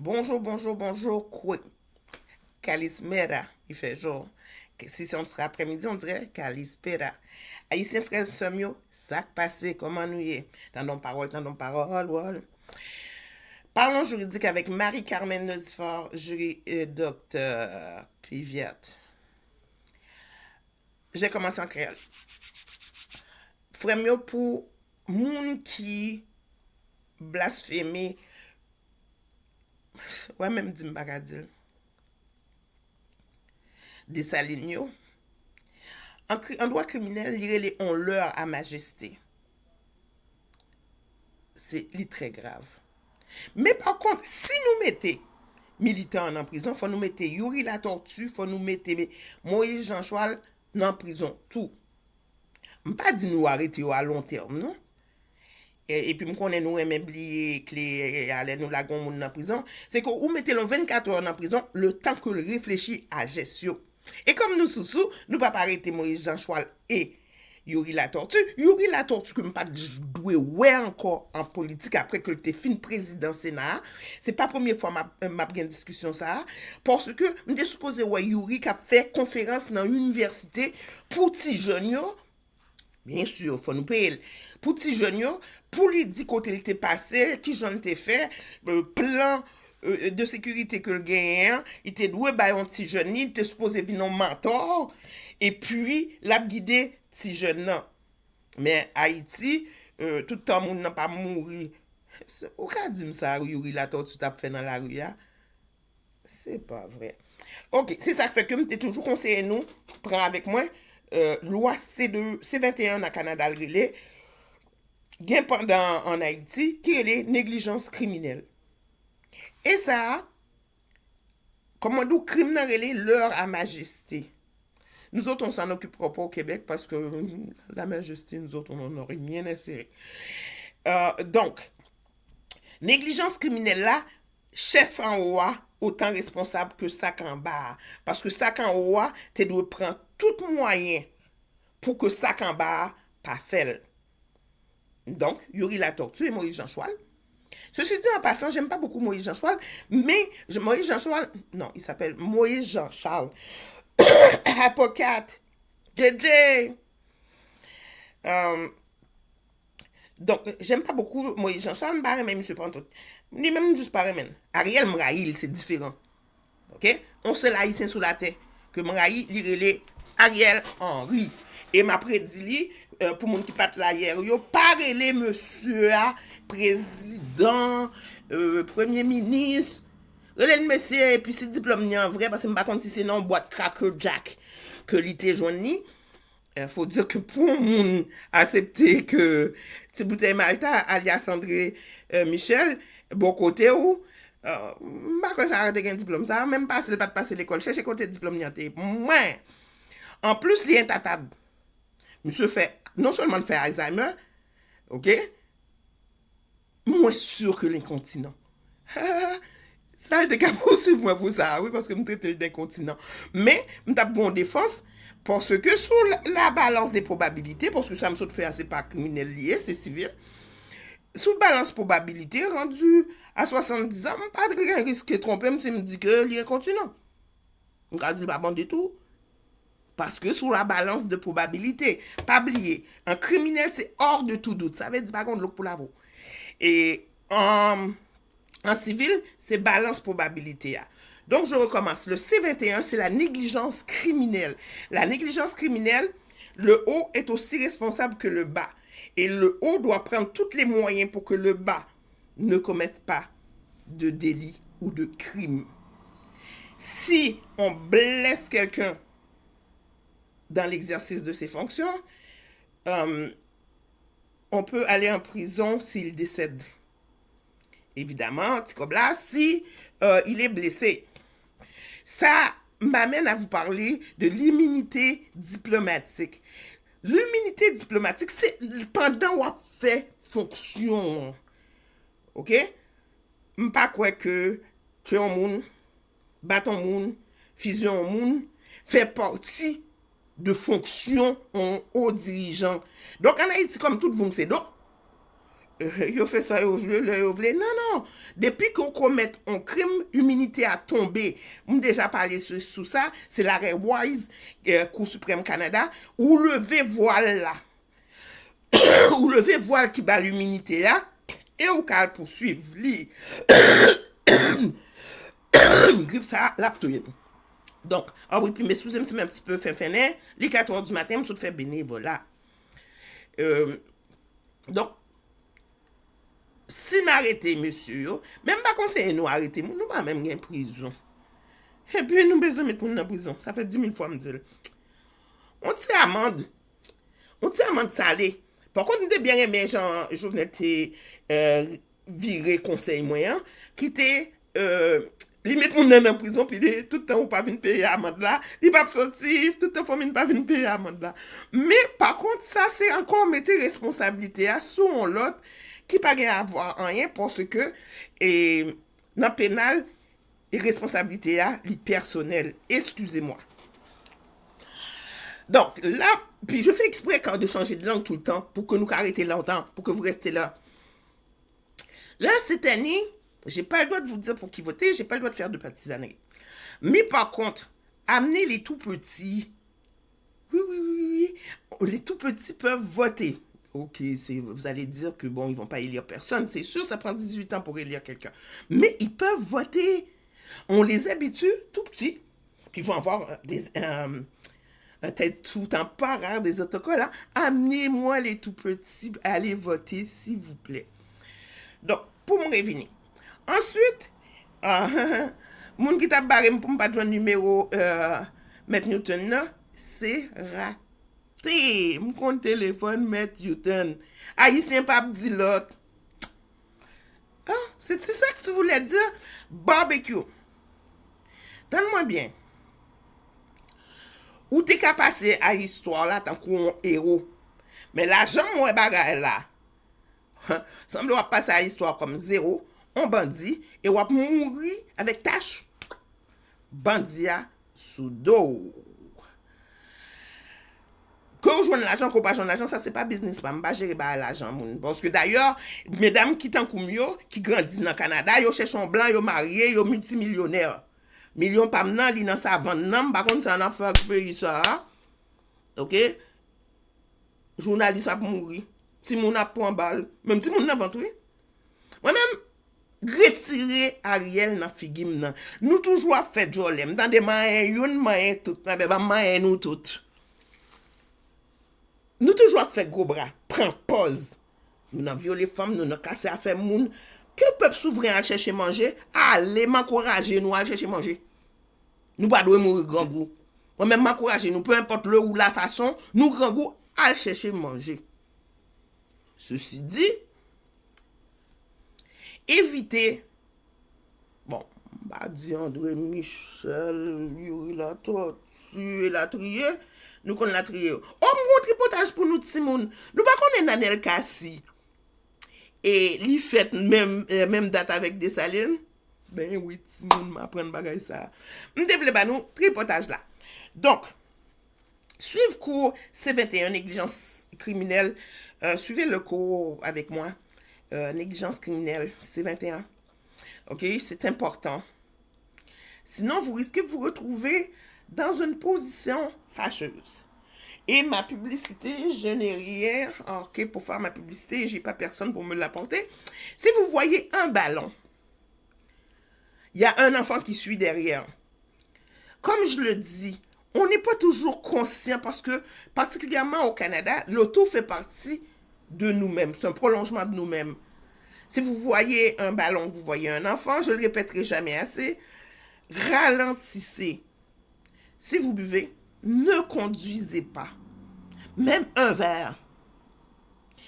Bonjour, quoi. Calismera, il fait jour. Si on serait après-midi, on dirait Calispera. Haïtien frère Samio, ça passé, comment nous y est? Tendons parole, voilà. Parlons juridique avec Marie-Carmen Nosifort, jury docteur Piviette. J'ai commencé en créole. Frère pour moun qui blasphémé, ouais, même dit m'bagadil, des salignos. En droit criminel, les on leur à majesté. C'est très grave. Mais par contre, si nous mettons militants en prison, il faut nous mettre Yuri la tortue, il faut nous mettre Moïse Jean Choual en prison. Tout. Je ne pas dire nous arrêter à long terme, non? Et puis, je connais nous aimons oublier que aller nous la gomme en prison. C'est que vous mettez 24 heures en prison, le temps que le réfléchit à gestion. Et comme nous sous nous pas arrêter Moïse Jean Choual et Yuri la tortue que pas doué ouais encore en politique après que tu fin président Sénat. C'est pas première fois m'a une discussion ça parce que m'était supposé ouais Yuri qui a fait conférence dans université pour petits jeunes. Bien sûr, faut nous payer pour petits jeunes pour lui dire côté il était passé, qui j'en t'ai fait plan de sécurité que le gagnant, il était doué by un petit jeune, il était supposé venir un mentor et puis l'a guidé petit jeune non. Mais Haïti tout le temps moun n'a pas mouru. Au cas dit ça Yuri la tortue t'a fait dans la rue là. C'est pas vrai. OK, c'est ça fait que m'était toujours conseillé nous prends avec moi loi C21 dans Canada le relais gain pendant en Haïti qui est les négligences criminelles. Et ça, comment nous crime dans l'heure à majesté. Nous autres, on s'en occupera pas au Québec parce que la majesté, nous autres, on n'en aurait rien inséré. Donc, négligence criminelle là, chef en haut, autant responsable que sac en bas. Parce que sac en haut, tu dois prendre tout moyen pour que sac en bas pas fait. Donc, Yuri la tortue et Moïse Jean Choual. Ceci dit, en passant, j'aime pas beaucoup Moïse Jean Choual, mais Moïse Jean Choual, non, il s'appelle Moïse Jean Charles. Apocate. JJ. Donc, j'aime pas beaucoup Moïse Jean Charles, mais M. Pantot. Ni même juste pas même. Ariel Mraïl, c'est différent. OK? On se laïcien sous la tête. Que Mraïl, il relait Ariel Henry. Et m'a prédit pour mon qui pat la hier, yo parlez monsieur président, premier ministre, relais monsieur et puis si diplôme ni en vrai parce que me pas contre si c'est non boîte Cracker Jack que l'été jouni. Faut dire que pour moun accepter que c'est bouteille Malta alias André Michel bon côté ou pas que ça arrête un diplôme ça même pas pas passer l'école chercher côté diplôme nianté moi en plus li intatable. Monsieur fait, non seulement fait Alzheimer, ok? Moins sûr que l'incontinent. Ça, il était poursuivre moi pour ça, oui, parce que je traite d'incontinent. Mais, je tape bon défense, parce que sous la balance des probabilités, parce que ça me saute fait assez pas criminel lié, c'est civil, sous balance probabilité, rendu à 70 ans, pas de risque de tromper, je me dis que l'incontinent. Je ne dis pas bon du tout. Parce que sous la balance de probabilité, pas oublier, un criminel c'est hors de tout doute. Ça veut dire pas contre l'autre pour la voix. Et en civil, c'est balance probabilité. Donc je recommence. Le C21, c'est la négligence criminelle. La négligence criminelle, le haut est aussi responsable que le bas. Et le haut doit prendre tous les moyens pour que le bas ne commette pas de délit ou de crime. Si on blesse quelqu'un dans l'exercice de ses fonctions, on peut aller en prison s'il décède. Évidemment, Ticobla, si il est blessé. Ça m'amène à vous parler de l'immunité diplomatique. L'immunité diplomatique, c'est pendant qu'on fait fonction. OK? M'pas quoi que tu es un monde, battre un monde, fusion un monde, fait partie de fonction en haut dirigeant. Donc en Haïti, comme tout le monde sait, donc, Yo fait ça, yo vle. Non, non. Depuis qu'on commet un crime, l'immunité a tombé. On déjà parlé sur ça. C'est l'arrêt Wise, Cour suprême Canada, ou lever voile là. Ou lever voile qui bat l'immunité là, et au cas poursuivre. Li. Grippe ça, la ptoye. Donc, ah oui, puis mes sous-amis, c'est un petit peu fin, les 4 heures du matin, je me suis fait bénévolat. Donc, si nous arrêtons, monsieur, même pas conseiller nous arrêter, nous pas même en prison. Et puis, nous besoin de mettre nous en prison. Ça fait 10 000 fois me dire. On tire amende. On tire amende salée. Par contre, nous avons bien aimé, Jean Jovenel, viré conseil moyen, qui était. Limite moun nan en prison puis tout le temps ou pas venir payer amende là, il pas sortir, tout le temps faut pas venir payer amende là. Mais par contre ça c'est encore mettre responsabilité à sur l'autre qui pas gain avoir rien parce que dans pénal et responsabilité à li personnel. Excusez-moi. Donc là, puis je fais exprès quand de changer de langue tout le temps pour que nous arrêter longtemps, pour que vous restez là. Là cette année j'ai pas le droit de vous dire pour qui voter, j'ai pas le droit de faire de partisanerie. Mais par contre, amenez les tout petits. Oui. Les tout petits peuvent voter. Ok, vous allez dire que bon, ils vont pas élire personne. C'est sûr, ça prend 18 ans pour élire quelqu'un. Mais ils peuvent voter. On les habitue tout petits. Puis ils vont avoir peut-être tout en pas rare des autocollants. Amenez-moi les tout petits, allez voter, s'il vous plaît. Donc, pour me revenir. Ensuite, moun qui t'a barré pour pas de numéro Maître Newton, c'est raté. Mon téléphone Maître Newton. Haïtien pas dit l'autre. Ah, c'est ça que tu voulais dire? Barbecue. Donne-moi bien. Où t'es qu'à passer à l'histoire là tant qu'on héros. Mais l'argent, moi, bagaille là. Semble va passer à l'histoire comme zéro. On bandit et on va mourir avec tâche. Bandia sous dos. Quand on joue l'argent, qu'on pas joue l'argent, ça c'est pas business, pas gérer l'argent. Parce que d'ailleurs, mesdames qui t'en mieux, qui grandissent dans le Canada, ils cherchent un blanc, ils mariés, ils multimillionnaires. Millions par an, ils dans sa vente, par contre, c'est un affaire qui peut ça. Ok? Journaliste a mourir. Si mon a point balle, même si mon a vendu. Moi-même, retirer Ariel dans figim nan. Nous toujours fait jolem dans des moyens yon moyen tout nan ba moyen nous tout. Nous toujours fait gros bras, prend pause. Nous n'a violé femme, nous n'a cassé affaire moun que peuple souverain a chercher manger, allez m'encourager nous à chercher manger. Nous pas doit mourir grand goût. Moi même m'encourager nous peu importe le ou la façon, nous grand goût à chercher manger. Ceci dit, éviter, bon, bah, dit André Michel, Yuri la tortue, la trier, nous qu'on la trier. Oh, mon tripotage pour nous, Timon. Nous pas qu'on est Nanel Kassi. Et lui fait même date avec Dessalines. Ben oui, Timon m'apprend bagay ça. M'devle ba nous, tripotage là. Donc, suivre cours C21, négligence criminelle. Suivez le cours avec moi. Négligence criminelle, C21. Ok, c'est important. Sinon, vous risquez de vous retrouver dans une position fâcheuse. Et ma publicité, je n'ai rien. Ok, pour faire ma publicité, j'ai pas personne pour me l'apporter. Si vous voyez un ballon, il y a un enfant qui suit derrière. Comme je le dis, on n'est pas toujours conscient parce que, particulièrement au Canada, l'auto fait partie de nous-mêmes. C'est un prolongement de nous-mêmes. Si vous voyez un ballon, vous voyez un enfant, je ne le répéterai jamais assez, ralentissez. Si vous buvez, ne conduisez pas. Même un verre.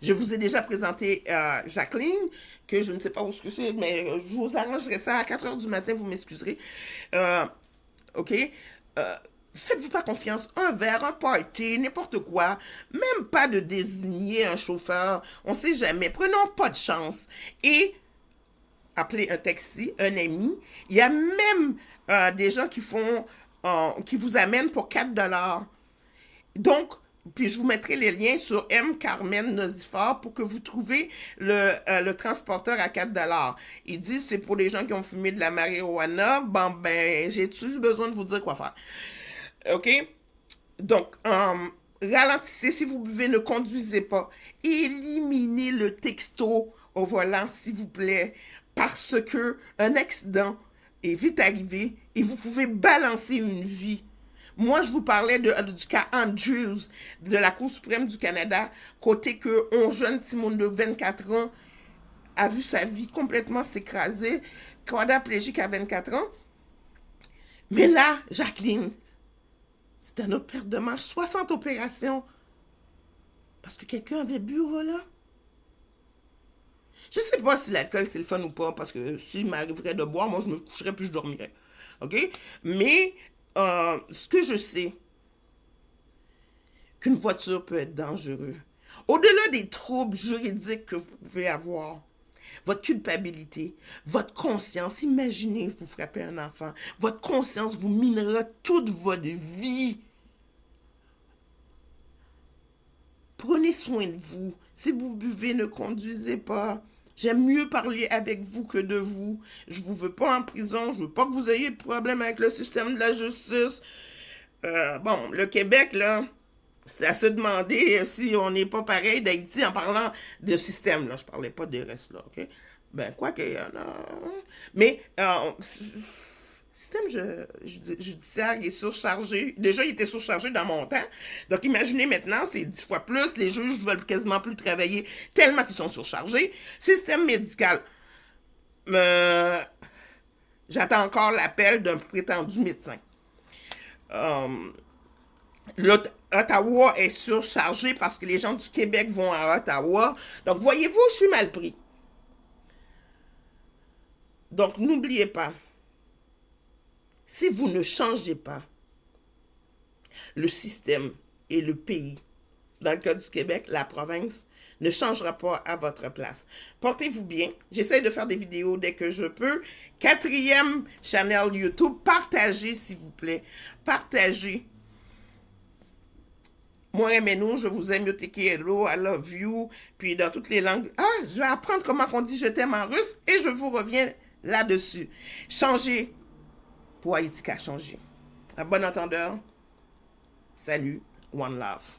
Je vous ai déjà présenté Jacqueline, que je ne sais pas où c'est, mais je vous arrangerai ça à 4 heures du matin, vous m'excuserez. Ok? Faites-vous pas confiance, un verre, un party, n'importe quoi, même pas de désigner un chauffeur, on sait jamais, prenons pas de chance. Et appelez un taxi, un ami, il y a même des gens qui font, qui vous amènent pour $4. Donc, puis je vous mettrai les liens sur M. Carmen Nozifar pour que vous trouviez le transporteur à 4 $. Il dit c'est pour les gens qui ont fumé de la marijuana. Bon, ben, j'ai-tu besoin de vous dire quoi faire? OK? Donc, ralentissez si vous buvez, ne conduisez pas. Éliminez le texto au volant, s'il vous plaît, parce que un accident est vite arrivé et vous pouvez balancer une vie. Moi, je vous parlais du cas Andrews de la Cour suprême du Canada, côté que un jeune petit monde de 24 ans a vu sa vie complètement s'écraser, quadriplégique à 24 ans. Mais là, Jacqueline, c'est un autre perte de manche, 60 opérations, parce que quelqu'un avait bu au volant. Je sais pas si l'alcool c'est le fun ou pas, parce que s'il m'arriverait de boire, moi je me coucherais puis je dormirais. OK? Mais ce que je sais, qu'une voiture peut être dangereuse. Au-delà des troubles juridiques que vous pouvez avoir, votre culpabilité, votre conscience, imaginez vous frappez un enfant, votre conscience vous minera toute votre vie. Prenez soin de vous. Si vous buvez, ne conduisez pas. J'aime mieux parler avec vous que de vous. Je vous veux pas en prison. Je veux pas que vous ayez de problème avec le système de la justice. Bon, le Québec, là, c'est à se demander si on n'est pas pareil d'Haïti en parlant de système. Là, je parlais pas des restes, là, OK? Ben, quoi qu'il y en a... Mais, système judiciaire est surchargé. Déjà, il était surchargé dans mon temps. Donc, imaginez maintenant, c'est 10 fois plus. Les juges veulent quasiment plus travailler tellement qu'ils sont surchargés. Système médical. J'attends encore l'appel d'un prétendu médecin. Ottawa est surchargé parce que les gens du Québec vont à Ottawa. Donc, voyez-vous, je suis mal pris. Donc, n'oubliez pas, si vous ne changez pas, le système et le pays, dans le cas du Québec, la province, ne changera pas à votre place. Portez-vous bien. J'essaie de faire des vidéos dès que je peux. 4e channel YouTube. Partagez, s'il vous plaît. Partagez. Moi, aimez-nous, je vous aime, hello, I love you. Puis dans toutes les langues. Je vais apprendre comment on dit je t'aime en russe et je vous reviens là-dessus. Changez pour Haïti qu'a changé. À bon entendeur, salut, one love.